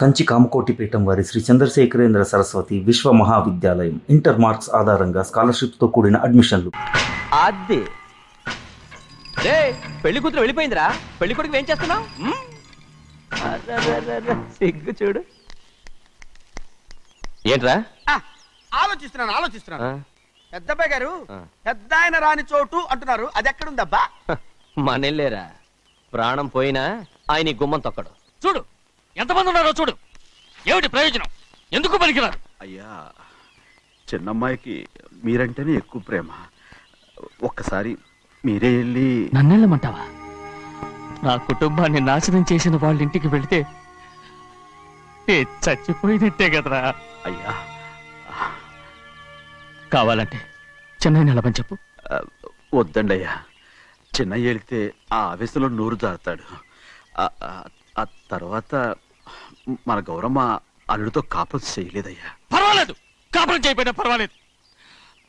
కంచి కామకోటిపీఠం వారి శ్రీ చంద్రశేఖరేంద్ర సరస్వతి విశ్వ మహావిద్యాలయం inter marks ఆధారంగా స్కాలర్షిప్తో కూడిన అడ్మిషన్లు. అదే రే పెళ్లి కూతురు వెళ్ళిపోయిందిరా. పెళ్లి కొడుకు ఏం చేస్తున్నావు? సిగ్గు చూడు. ఏంట్రా? ఆలోచిస్తున్నాను. పెద్దబ్బాయి గారు పెద్ద ఆయన రాని చోటు అంటున్నారు, అది ఎక్కడుందబ్బా? మనెళ్ళేరా, ప్రాణం పోయినా ఆయన ఈ గుమ్మం తొక్కడు. చూడు ఎంతమంది ఉన్నారో చూడు. ఏమిటి ప్రయోజనం? ఎందుకు పనికిరారు? అయ్యా, చిన్నమ్మాయికి మీరంటేనే ఎక్కువ ప్రేమ. ఒక్కసారి మీరే వెళ్ళి. నన్నెళ్ళమంటావా? నా కుటుంబాన్ని నాశనం చేసిన వాళ్ళ ఇంటికి వెళితే చచ్చిపోయినట్టే కదరా. అయ్యా, కావాలంటే చెన్నై నిలబని చెప్పు. వద్దండి అయ్యా. చిన్నయ్య వెళితే ఆ ఆవేశంలో నోరు జారుతాడు. ఆ తర్వాత మన గౌరమ్మ అల్లుడితో కాపురం చేయలేదయ్యా. పర్వాలేదు, కాపురం చేయకపోయినా పర్వాలేదు.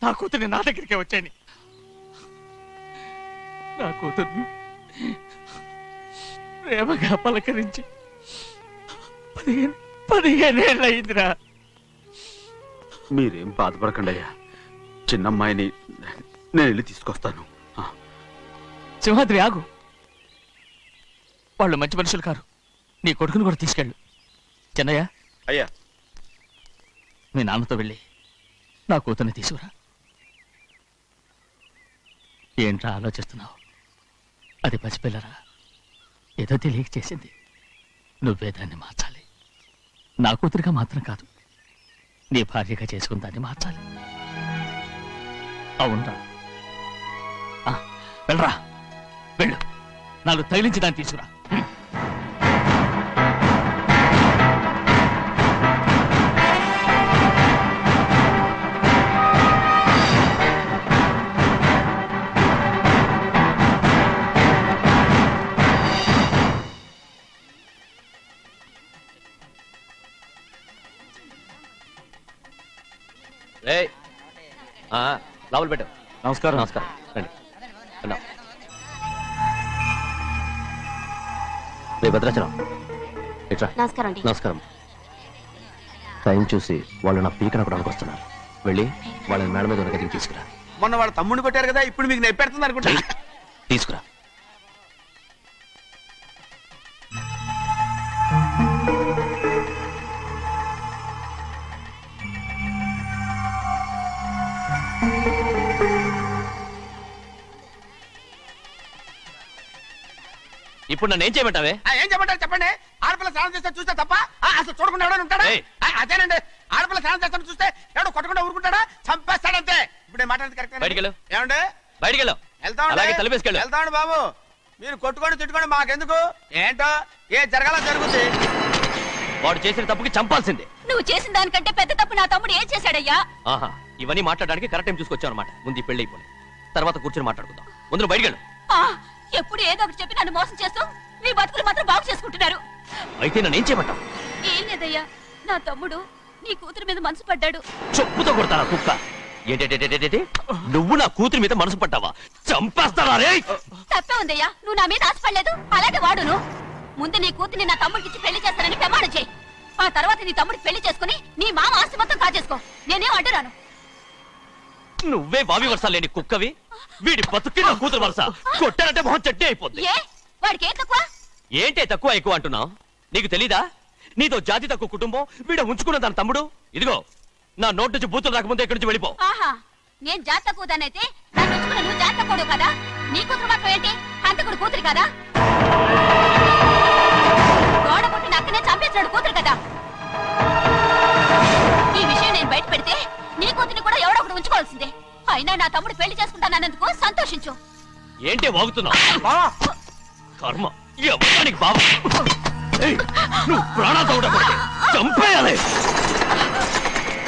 నా కూతుర్ని నా దగ్గరికే వచ్చాయని. నా కూతుర్ని ప్రేమగా పలకరించి 15 ఏళ్ళు అయిందిరా. మీరేం బాధపడకండి అయ్యా. చిన్నమ్మాయిని నేను వెళ్ళి తీసుకొస్తాను. సింహాద్రి ఆగు. వాళ్ళు మంచి మనుషులు కారు. నీ కొడుకుని కూడా తీసుకెళ్ళు. చెన్నయ్య, అయ్యా, మీ నాన్నతో వెళ్ళి నా కూతుర్ని తీసుకురా. ఏంట్రా ఆలోచిస్తున్నావు? అది పసిపిల్లరా, ఏదో తెలియక చేసింది. నువ్వే దాన్ని మార్చాలి. నా కూతురిగా మాత్రం కాదు, నీ భార్యగా చేసుకుని దాన్ని మార్చాలి. అవునరా, వెళ్ళరా, వెళ్ళు. నాలుగు తగిలించి దాన్ని తీసుకురా. లోపల పెట్టు. నమస్కారం. నమస్కారం. రండి. రే భద్రాచలం, ఇట్రా. నమస్కారం అండి. నమస్కారం. టైం చూసి వాళ్ళు నా పీకన కూడా వస్తున్నారు. వెళ్ళి వాళ్ళని మేడ మీద ఉన్న గదికి తీసుకురా. మొన్న వాళ్ళ తమ్ముడిని కొట్టారు కదా, ఇప్పుడు మీకు నెప్పెడుతుంది అనుకుంటా. తీసుకురా. ఇప్పుడు నన్ను ఏం చేయమంటావే? ఏం చెప్పంటారు చెప్పండి. ఆడపిల్ల స్నానం చేస్తే చూస్తే తప్ప అసలు చూడకుండా ఎవడో ఉంటాడా? అదేనండి, ఆడపిల్ల స్నానం చేస్తాను చూస్తే ఎవడో కొట్టకుండా ఊరుకుంటాడా? చంపేస్తాడంతే. ఇప్పుడు మాట్లాడేది కరెక్ట్. బయటికి వెళ్ళు. ఏమండి? బయటికి వెళ్ళు. అలాగే తలపేసుకెళ్ళు. వెళ్తామండి బాబు. మీరు కొట్టుకొని తిట్టుకొని మాకెందుకు? ఏంటో ఏ జరగాల జరుగుతుంది. వాడు చేసిన తప్పుకి చంపాల్సిందే. నువ్వు చేసిన దానికంటే పెద్ద తప్పు నా తమ్ముడు ఏం చేశాడయ్యా? ఆహా, ఇవన్నీ మాట్లాడడానికి కరెక్ట్ టైం చూసుకొచ్చావు అనమాట. ముందు ఈ పెళ్లి అయిపోయి తర్వాత కూర్చొని మాట్లాడుకుందాం. ముందు బయటికి వెళ్ళు. ఎప్పుడు ఏదో ఒకటి చెప్పి నన్ను మోసం చేస్తూ మీ బతుకులు మాత్రం బాగు చేసుకుంటున్నారు. అయితే నన్ను ఏం చేయమంటావు? ఏం లేదయ్యా, నా తమ్ముడు నీ కూతురు మీద మనసు పడ్డాడు. చెప్పుతో కొడతారా కుక్క? ఏంటంటే నువ్వు నా కూతురి మీద మనసు పడ్డావా? చంపేస్తారా రే? తప్పే ఉందయ్యా, నువ్వు నా మీద ఆశపడలేదు, అలాగే వాడును. ముందు నీ కూతుర్ని నా తమ్ముడికి పెళ్లి చేస్తానని ప్రమాణం చేయి. ఆ తర్వాత నీ తమ్ముడికి పెళ్లి చేసుకుని నీ మామ ఆస్తి మొత్తం కాజేసుకో. నేనేం అడ్డురాను. నువ్వే వావి వరుస లేని కుక్కవి. వీడి బతుక్కి నా కూతురు వరుస. కొట్టానంటే మొహం చెట్టే అయిపోద్ది. ఏ వాడికి ఏం తక్కువ? ఏంటే తక్కువ ఎక్కువ అంటున్నావు? నీకు తెలీదా? నీతో జాతి తక్కువ కుటుంబం వీడ ఉంచుకున్న తన తమ్ముడు. ఇదిగో, నా నోటి నుంచి బూతులు రాకముందే ఇక్కడి నుంచి వెళ్ళిపో. ఆహా, నేను జాత తక్కువదానైతే నన్ను ఉంచుకున్న నువ్వు జాత తక్కువ కదా? నీ కూతురు మాత్రం ఏంటి? హంతకుడు కూతురు కదా? గోడ పుట్టిన అక్కనే చంపేసినాడు కూతురు కదా? ఈ విషయం నేను బయట పెడితే నీ కూతురిని కూడా ఎవడో ఒకటి ఉంచుకోవాల్సిందే. అయినా నా తమ్ముడు పెళ్లి చేసుకుంటానన్నందుకు సంతోషించు. ఏంటే వాగుతున్నావు? కర్మ, ఎవరికి బాబు? నువ్వు ప్రాణాలతో కూడా చంపేయాలి.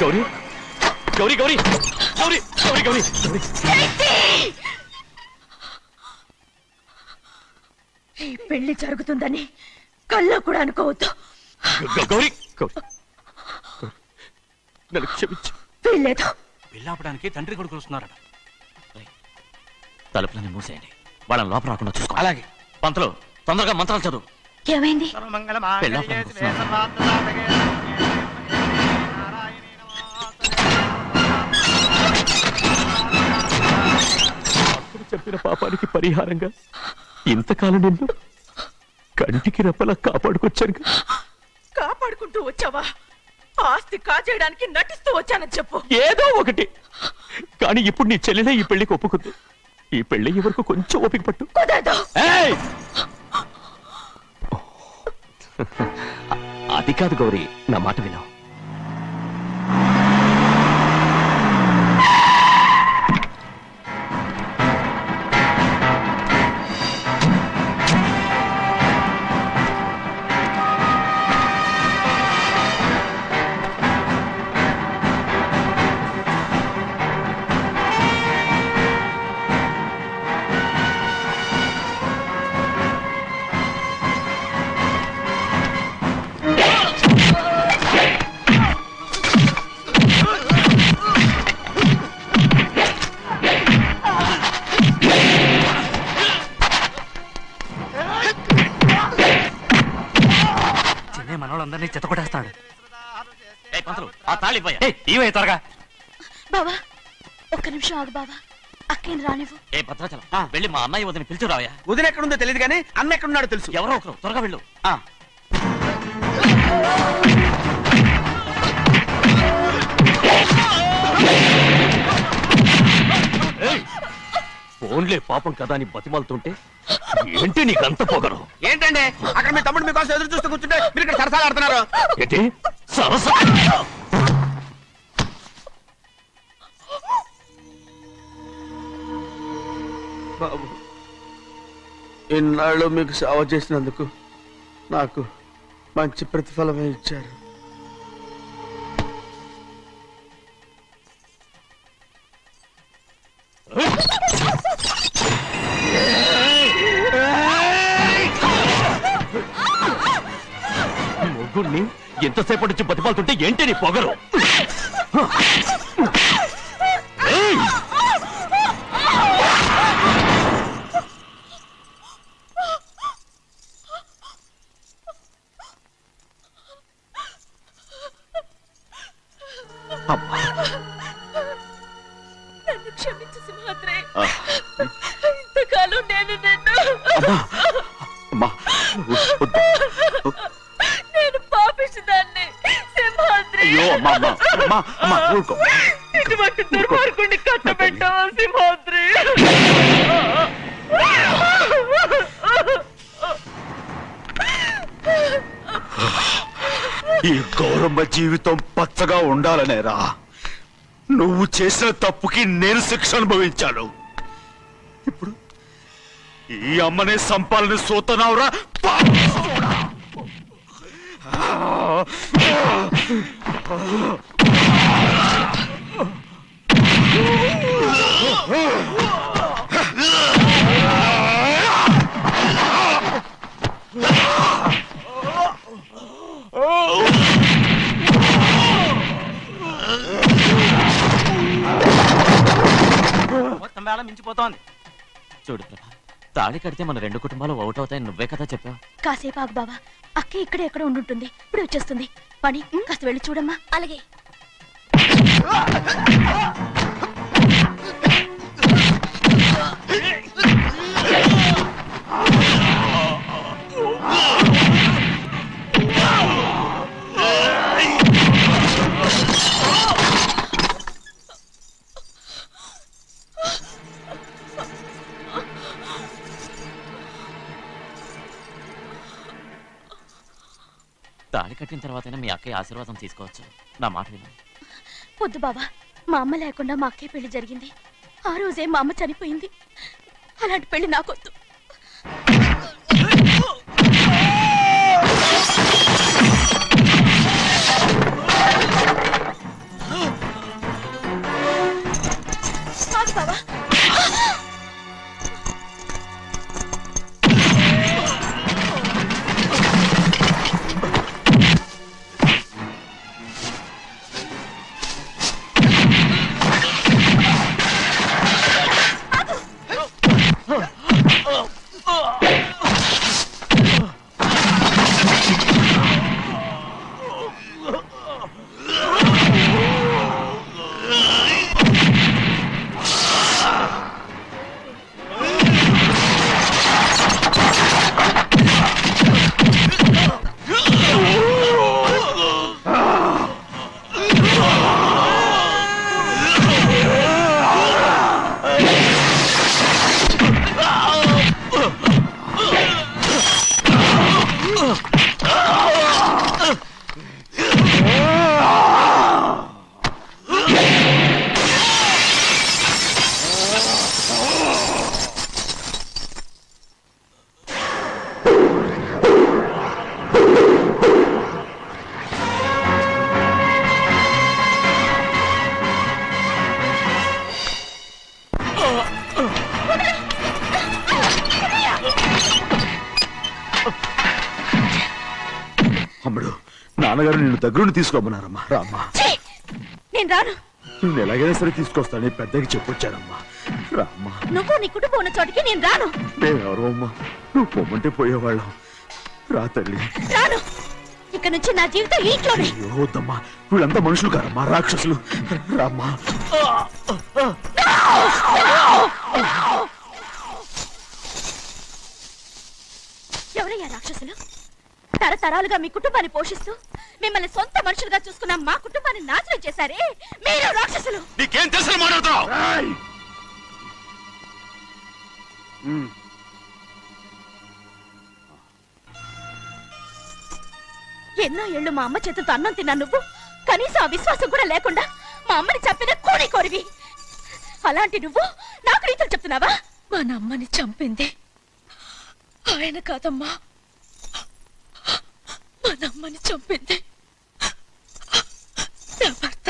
గౌరీ, గౌరీ, గౌరీ, గౌరీ, గౌరీ, గౌరీ, ఈ పెళ్లి జరుగుతుందని కల్లో కూడా అనుకోవద్దు. గౌరీ, గౌరీ, నన్ను క్షమించు. వీల్లేదు. పెళ్ళాపడానికి తండ్రి కొడుకులు వస్తున్నారట. తలుపులని మూసేయండి. వాళ్ళని లోపల రాకుండా చూసుకో. అలాగే. పంతలు తొందరగా మంత్రాలు చదువు. ఏమైంది? అప్పుడు చెప్పిన పాపానికి పరిహారంగా ఇంతకాలం నిన్ను కంటికి రెప్పలా కాపాడుకొచ్చాను. కాపాడుకుంటూ వచ్చావా? ఆస్తి కాజేయడానికి నటిస్తూ వచ్చానని చెప్పు. ఏదో ఒకటి. కానీ ఇప్పుడు నీ చెల్లెలే ఈ పెళ్లికి ఒప్పుకుంది. ఈ పెళ్లి వరకు కొంచెం ఓపిక పట్టు. కుదరదు. ఏయ్! అది కాదు గౌరీ, నా మాట విను. మనోళ్ళందరినీ చెత్తకొట్టేస్తాడు. ఆ తాళి ఇవ్వయ్యా త్వరగా. బావా ఒక్క నిమిషం ఆగు బావా, అక్కేం రానివ్వు. ఏ భద్రాచలం, వెళ్ళి మా అన్నయ్య వదిన పిలిచిరావయ్యా. వదిన ఎక్కడుందో తెలియదు కానీ అన్న ఎక్కడున్నాడో తెలుసు. ఎవరో ఒకరు త్వరగా వెళ్ళు. ఫోన్లే పాపం కదా అని బతిమాలుతుంటే ఏంటి నీకంత పొగరు? ఏంటండి అక్కడ మీ తమ్ముడు మీకోసం ఎదురు చూస్తూ కూర్చుంటే మీరు ఇక్కడ సరసాలు ఆడుతున్నారు. ఏంటి సరస? బాబు, ఇన్నాళ్ళు మీకు సేవ చేసినందుకు నాకు మంచి ప్రతిఫలమే ఇచ్చారు. ముగ్గురిని ఎంతసేపటి నుంచి బతిమాలుతుంటే ఏంటి నీ పొగరు? నన్ను క్షమించు సింహాద్రి. ఇంతకాలం నేను నేను పాపిస్తుదాన్ని సింహాద్రి. ఇటువంటి దుర్మార్గుడిని కట్టబెట్టావా సింహాద్రి? ఈ గౌరమ్మ జీవితం పచ్చగా ఉండాలనేరా నువ్వు చేసిన తప్పుకి నేను శిక్ష అనుభవించాను. ఇప్పుడు ఈ అమ్మనే సంపాలని సోతనావురా. మొత్తం వేళ మించిపోతోంది. చూడు ప్రభా, తాళి కడితే మన రెండు కుటుంబాలు అవుట్ అవుతాయని నువ్వే కదా చెప్పావు. కాసేపు ఆగు బావా, అక్కే ఇక్కడే ఎక్కడ ఉండుంటుంది, ఇప్పుడు వచ్చేస్తుంది. పని కాస్త వెళ్ళి చూడమ్మా. అలాగే. తాళి కట్టిన తర్వాతైనా మీ అక్కయ్య ఆశీర్వాదం తీసుకోవచ్చు. నా మాట విను. వద్దు బావా, మా అమ్మ లేకుండా మా అక్కయ్య పెళ్లి జరిగింది. ఆ రోజే మా అమ్మ చనిపోయింది. అలాంటి పెళ్లి నాకొద్దు. బావా నాన్నగారు నిన్ను దగ్గరుండి తీసుకోమన్నారమ్మా. రామ్మా, ఛీ! నేను రాను. నేను ఎలాగైనా సరే తీసుకొస్తానని పెద్దకి చెప్పొచ్చానమ్మా. రామ్మా. నువ్వు నీ కుటుంబం ఉన్న చోటికి నేను రాను. మేమెవరో అమ్మా, నువ్వు పొమ్మంటే పోయేవాళ్ళం. రా తల్లి. రాను. ఇక నుంచి నా జీవితం ఈ ఇంట్లోనే. అయ్యో వద్దమ్మా, వీళ్ళంతా మనుషులు కారమ్మా, రాక్షసులు. రామ్మా. ఎవరయ్యా రాక్షసులు? తరతరాలుగా మీ కుటుంబాన్ని పోషిస్తూ మిమ్మల్ని సొంత మనుషులుగా చూసుకున్న మా కుటుంబాన్ని నాశనం చేశారే మీరు రాక్షసులు. నీకేం తెలుసు మాట్లాడుతున్నావు? ఏయ్! ఎన్నో ఏళ్ళు మా అమ్మ చేతులతో అన్నం తిన్నా నువ్వు కనీసం ఆ విశ్వాసం కూడా లేకుండా మా అమ్మని చంపిన కోడి కోరివి. అలాంటి నువ్వు నాకు రీతులు చెప్తున్నావా? మా అమ్మని చంపింది ఆయన కాదమ్మా, మా అమ్మని చంపింది నా భర్త.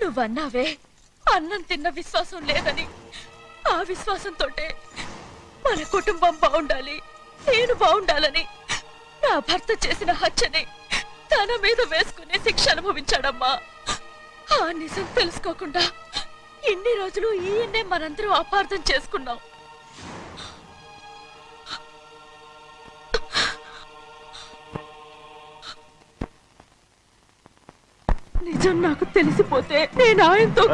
నువ్వన్నావే అన్నం తిన్న విశ్వాసం లేదని. ఆ విశ్వాసంతో మన కుటుంబం బాగుండాలి, నేను బాగుండాలని నా భర్త చేసిన హత్యని తన మీద వేసుకునే శిక్ష అనుభవించాడమ్మా. ఆ నిజం తెలుసుకోకుండా ఇన్ని రోజులు ఈయన్నే మనందరం అపార్థం చేసుకున్నాం. నిజం నాకు తెలిసిపోతే నేను ఆయనతో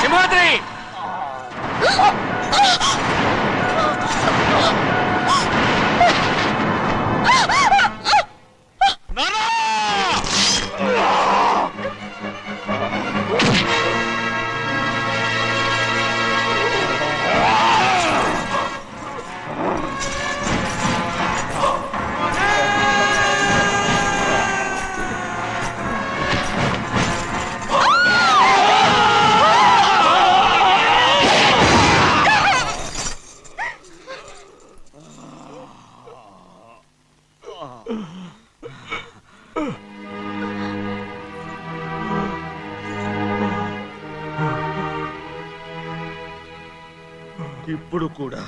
సింహాద్రి! ఇప్పుడు కూడా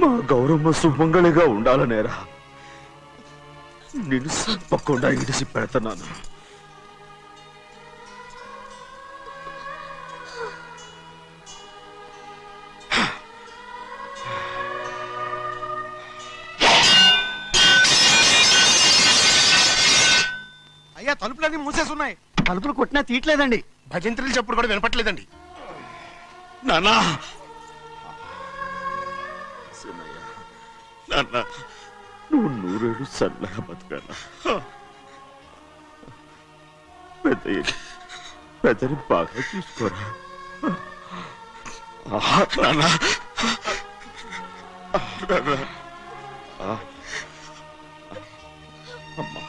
మా గౌరమ్మ సుమంగళిగా ఉండాలనేరా నేను తప్పకుండా ఇడిసి పెడతాను. అయ్యా తలుపులన్నీ మూసేసున్నాయి. తలుపులు కొట్టినా తీయట్లేదండి. భజంత్రులు చెప్పుడు కూడా వినపట్లేదండి. నాన్నా, సినయ్య, నాన్న నువ్వు నూరేళ్ళు చల్లగా బతకాలా. పెద్దని బాగా చూసుకోరా. నాన్న, అమ్మా,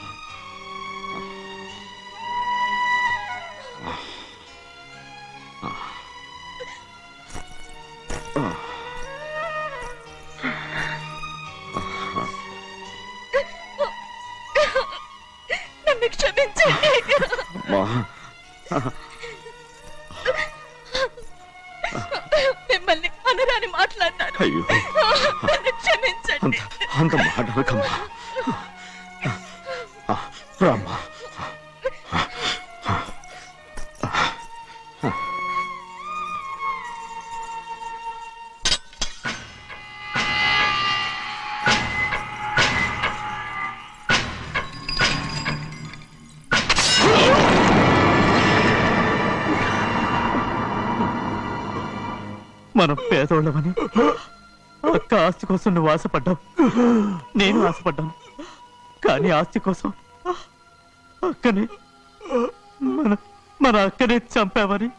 నన్ను క్షమించండి. మిమ్మల్ని అనరాని మాట్లాడినాను. అయ్యో, నన్ను క్షమించండి. అంత మాట అనకమ్మా. రామ్మా. మనం పేదోళ్ళమని అక్క ఆస్తి కోసం నువ్వు ఆశపడ్డావు, నేను ఆశపడ్డాను. కానీ ఆస్తి కోసం అక్కని మన అక్కనే చంపావని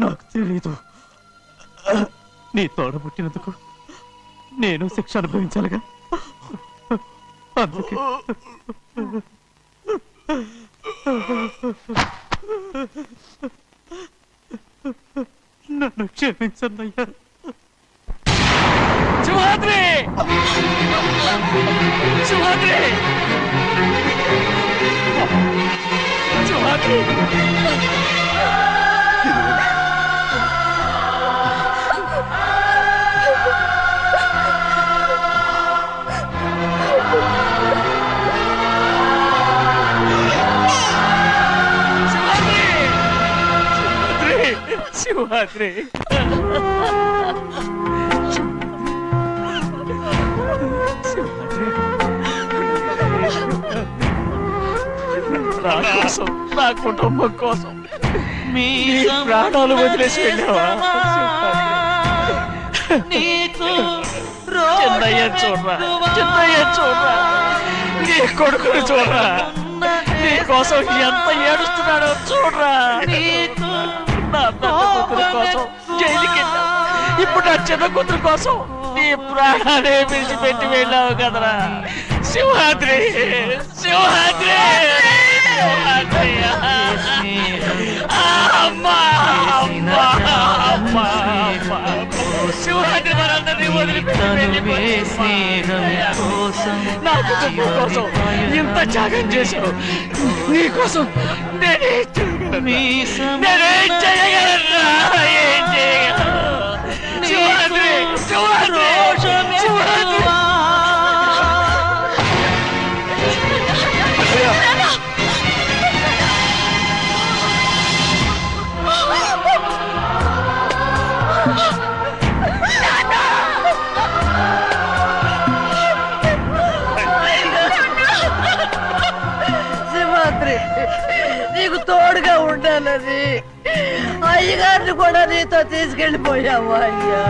నాకు తెలీదు. నీ తోడబుట్టినందుకు నేను శిక్ష అనుభవించాలిగా. అందుకే నన్ను క్షమించన్నయ్యా. సింహాద్రి! సింహాద్రి! సింహాద్రి! సింహాద్రి సింహాద్రి నా కోసం నా కుటుంబం కోసం మీ ప్రాణాలు వదిలేసి వెళ్ళావా చిన్నయ్య చూడరా చిన్నయ్య చూడరా నీ కొడుకుని చూడరా నీ కోసం ఎంత ఏడుస్తున్నాడో చూడరా నా పెద్ద కూతురు కోసం జైలుకి వెళ్ళావు ఇప్పుడు నా చిన్న కూతురు కోసం నీ ప్రాణాలే విడిచిపెట్టి వెళ్ళావు కదరా సింహాద్రి సింహాద్రి సింహాద్రి అమ్మా అమ్మా అమ్మా సింహాద్రి మనందరినీ వదిలిపెట్టి నా కుటుంబం కోసం ఇంత త్యాగం చేశావు నీ కోసం నేనేం చేయగలరా ఏం చేయగలరా సింహాద్రి సింహాద్రి సింహాద్రి సింహాద్రి నీకు తోడుగా ఉండాలని అయ్యగారిని కూడా నీతో తీసుకెళ్ళిపోయావు అయ్యా.